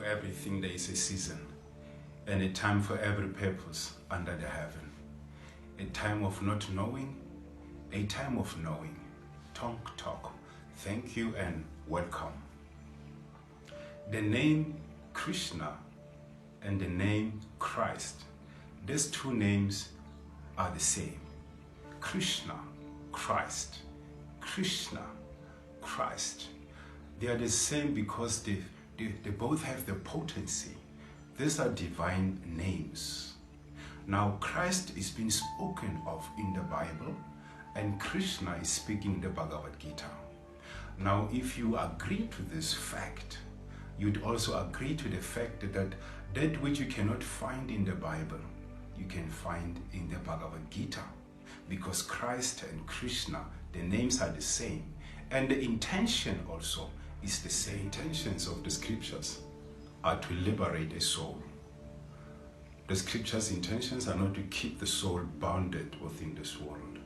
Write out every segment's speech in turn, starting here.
everything there is a season, and a time for every purpose under the heaven. A time of not knowing, a time of knowing. Tonk Talk. Thank you and welcome. The name Krishna and the name Christ, these two names are the same. Krishna, Christ. Krishna, Christ. They are the same because they both have the potency. These are divine names. Now, Christ is being spoken of in the Bible, and Krishna is speaking in the Bhagavad Gita. Now, if you agree to this fact, you'd also agree to the fact that which you cannot find in the Bible, you can find in the Bhagavad Gita. Because Christ and Krishna, the names are the same. And the intention also is the same. Intentions of the scriptures are to liberate a soul. The scriptures' intentions are not to keep the soul bounded within this world.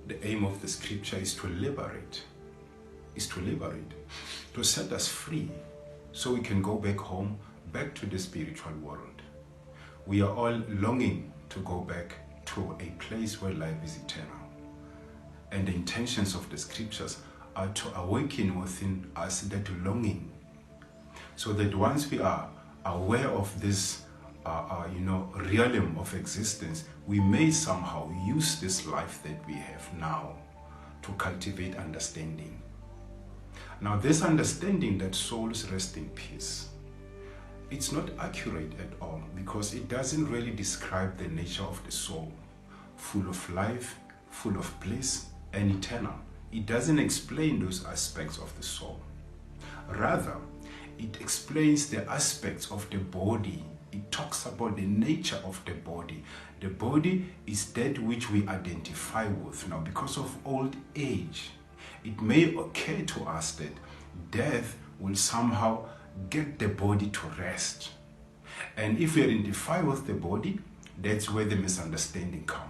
The aim of the scripture is to liberate, to set us free so we can go back home, back to the spiritual world. We are all longing to go back to a place where life is eternal. And the intentions of the scriptures are to awaken within us that longing, so that once we are aware of this realm of existence, we may somehow use this life that we have now to cultivate understanding. Now, this understanding that souls rest in peace, it's not accurate at all, because it doesn't really describe the nature of the soul, full of life, full of bliss, and eternal. It doesn't explain those aspects of the soul. Rather, it explains the aspects of the body. It talks about the nature of the body. The body is that which we identify with. Now, because of old age, it may occur to us that death will somehow get the body to rest. And if we identify with the body, that's where the misunderstanding comes.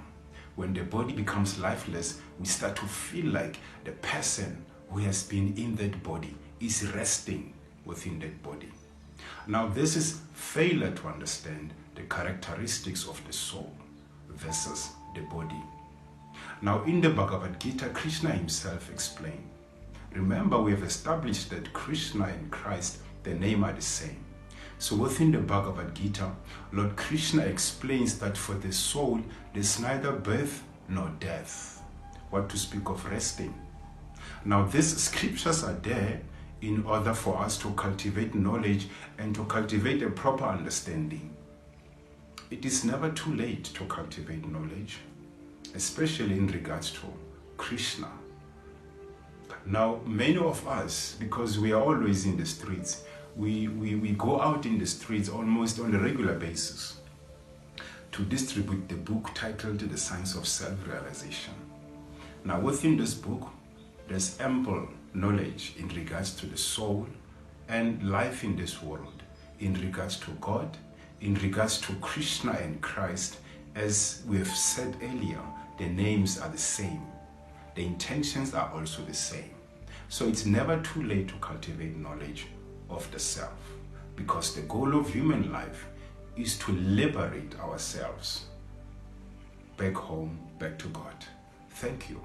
When the body becomes lifeless, we start to feel like the person who has been in that body is resting within that body. Now, this is failure to understand the characteristics of the soul versus the body. Now, in the Bhagavad Gita, Krishna himself explained. Remember, we have established that Krishna and Christ, the name are the same. So within the Bhagavad Gita, Lord Krishna explains that for the soul, there's neither birth nor death. What to speak of resting? Now, these scriptures are there in order for us to cultivate knowledge and to cultivate a proper understanding. It is never too late to cultivate knowledge, especially in regards to Krishna. Now, many of us, because we are always in the streets, we go out in the streets almost on a regular basis to distribute the book titled The Science of Self-Realization. Now, within this book, there's ample knowledge in regards to the soul and life in this world, in regards to God, in regards to Krishna and Christ. As we have said earlier, the names are the same. The intentions are also the same. So it's never too late to cultivate knowledge of the self, because the goal of human life is to liberate ourselves back home, back to God. Thank you.